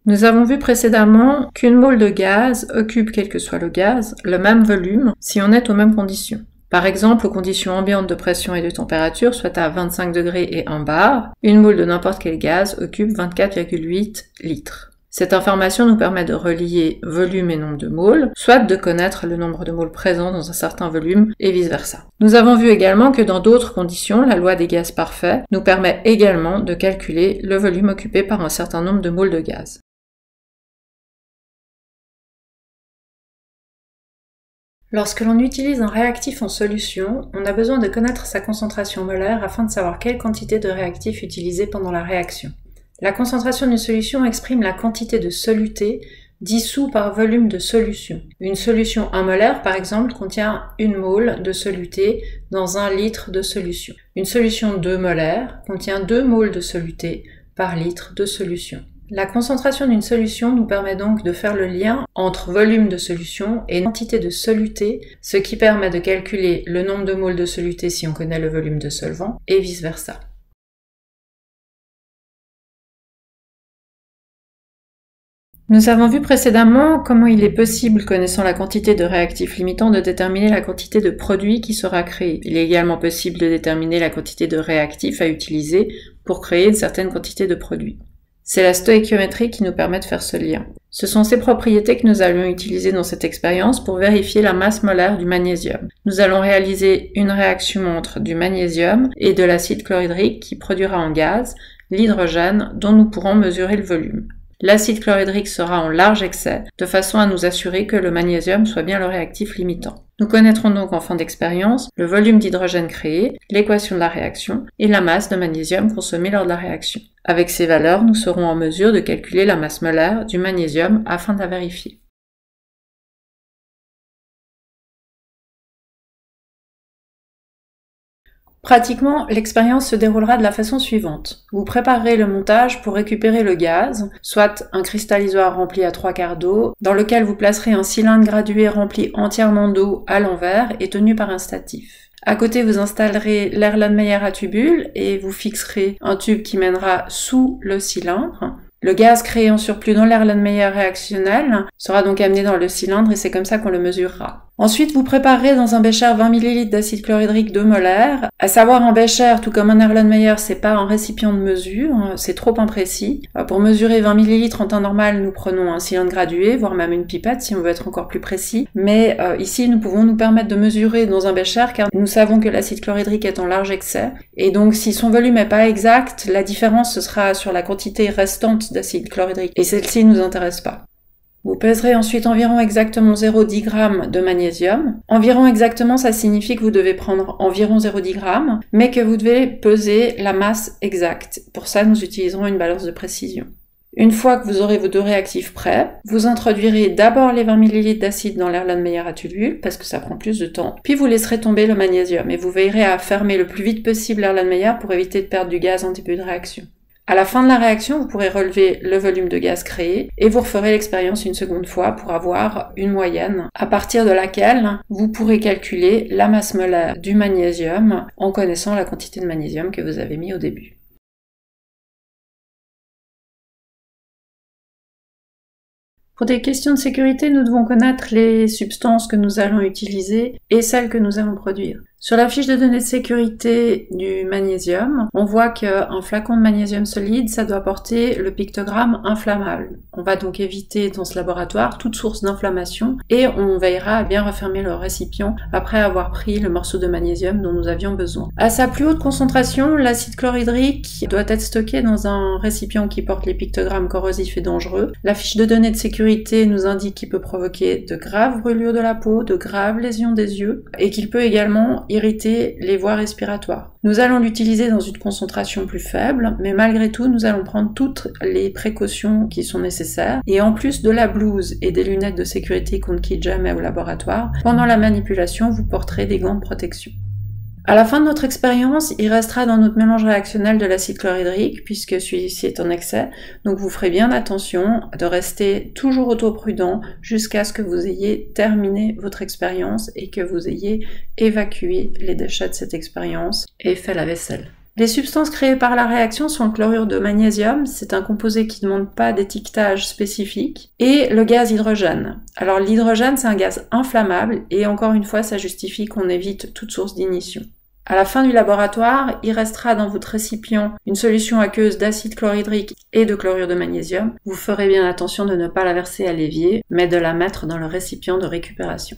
Nous avons vu précédemment qu'une mole de gaz occupe, quel que soit le gaz, le même volume si on est aux mêmes conditions. Par exemple, aux conditions ambiantes de pression et de température, soit à 25 degrés et 1 bar, une mole de n'importe quel gaz occupe 24,8 litres. Cette information nous permet de relier volume et nombre de moles, soit de connaître le nombre de moles présents dans un certain volume et vice-versa. Nous avons vu également que dans d'autres conditions, la loi des gaz parfaits nous permet également de calculer le volume occupé par un certain nombre de moles de gaz. Lorsque l'on utilise un réactif en solution, on a besoin de connaître sa concentration molaire afin de savoir quelle quantité de réactif utiliser pendant la réaction. La concentration d'une solution exprime la quantité de soluté dissous par volume de solution. Une solution 1 molaire, par exemple, contient 1 mole de soluté dans 1 litre de solution. Une solution 2 molaire contient 2 moles de soluté par litre de solution. La concentration d'une solution nous permet donc de faire le lien entre volume de solution et quantité de soluté, ce qui permet de calculer le nombre de moles de soluté si on connaît le volume de solvant, et vice-versa. Nous avons vu précédemment comment il est possible, connaissant la quantité de réactifs limitants, de déterminer la quantité de produit qui sera créé. Il est également possible de déterminer la quantité de réactifs à utiliser pour créer une certaine quantité de produit. C'est la stoïchiométrie qui nous permet de faire ce lien. Ce sont ces propriétés que nous allons utiliser dans cette expérience pour vérifier la masse molaire du magnésium. Nous allons réaliser une réaction entre du magnésium et de l'acide chlorhydrique qui produira en gaz l'hydrogène dont nous pourrons mesurer le volume. L'acide chlorhydrique sera en large excès, de façon à nous assurer que le magnésium soit bien le réactif limitant. Nous connaîtrons donc en fin d'expérience le volume d'hydrogène créé, l'équation de la réaction et la masse de magnésium consommée lors de la réaction. Avec ces valeurs, nous serons en mesure de calculer la masse molaire du magnésium afin de la vérifier. Pratiquement, l'expérience se déroulera de la façon suivante. Vous préparerez le montage pour récupérer le gaz, soit un cristallisoir rempli à 3/4 d'eau, dans lequel vous placerez un cylindre gradué rempli entièrement d'eau à l'envers et tenu par un statif. À côté, vous installerez l'Erlenmeyer à tubule et vous fixerez un tube qui mènera sous le cylindre. Le gaz créé en surplus dans l'Erlenmeyer réactionnel sera donc amené dans le cylindre et c'est comme ça qu'on le mesurera. Ensuite, vous préparerez dans un bécher 20 ml d'acide chlorhydrique 2 molaires. À savoir, un bécher, tout comme un Erlenmeyer, c'est pas un récipient de mesure, c'est trop imprécis. Pour mesurer 20 ml en temps normal, nous prenons un cylindre gradué, voire même une pipette si on veut être encore plus précis. Mais ici, nous pouvons nous permettre de mesurer dans un bécher car nous savons que l'acide chlorhydrique est en large excès. Et donc, si son volume n'est pas exact, la différence ce sera sur la quantité restante d'acide chlorhydrique. Et celle-ci ne nous intéresse pas. Vous pèserez ensuite environ exactement 0,10 g de magnésium. Environ exactement, ça signifie que vous devez prendre environ 0,10 g, mais que vous devez peser la masse exacte. Pour ça, nous utiliserons une balance de précision. Une fois que vous aurez vos deux réactifs prêts, vous introduirez d'abord les 20 ml d'acide dans l'Erlenmeyer à tubule, parce que ça prend plus de temps, puis vous laisserez tomber le magnésium, et vous veillerez à fermer le plus vite possible l'Erlenmeyer pour éviter de perdre du gaz en début de réaction. À la fin de la réaction, vous pourrez relever le volume de gaz créé et vous referez l'expérience une seconde fois pour avoir une moyenne à partir de laquelle vous pourrez calculer la masse molaire du magnésium en connaissant la quantité de magnésium que vous avez mis au début. Pour des questions de sécurité, nous devons connaître les substances que nous allons utiliser et celles que nous allons produire. Sur la fiche de données de sécurité du magnésium, on voit qu'un flacon de magnésium solide, ça doit porter le pictogramme inflammable. On va donc éviter dans ce laboratoire toute source d'inflammation et on veillera à bien refermer le récipient après avoir pris le morceau de magnésium dont nous avions besoin. À sa plus haute concentration, l'acide chlorhydrique doit être stocké dans un récipient qui porte les pictogrammes corrosifs et dangereux. La fiche de données de sécurité nous indique qu'il peut provoquer de graves brûlures de la peau, de graves lésions des yeux et qu'il peut également irriter les voies respiratoires. Nous allons l'utiliser dans une concentration plus faible, mais malgré tout, nous allons prendre toutes les précautions qui sont nécessaires. Et en plus de la blouse et des lunettes de sécurité qu'on ne quitte jamais au laboratoire, pendant la manipulation, vous porterez des gants de protection. À la fin de notre expérience, il restera dans notre mélange réactionnel de l'acide chlorhydrique, puisque celui-ci est en excès, donc vous ferez bien attention de rester toujours autoprudent jusqu'à ce que vous ayez terminé votre expérience et que vous ayez évacué les déchets de cette expérience et fait la vaisselle. Les substances créées par la réaction sont le chlorure de magnésium, c'est un composé qui ne demande pas d'étiquetage spécifique, et le gaz hydrogène. Alors l'hydrogène, c'est un gaz inflammable, et encore une fois, ça justifie qu'on évite toute source d'ignition. À la fin du laboratoire, il restera dans votre récipient une solution aqueuse d'acide chlorhydrique et de chlorure de magnésium. Vous ferez bien attention de ne pas la verser à l'évier, mais de la mettre dans le récipient de récupération.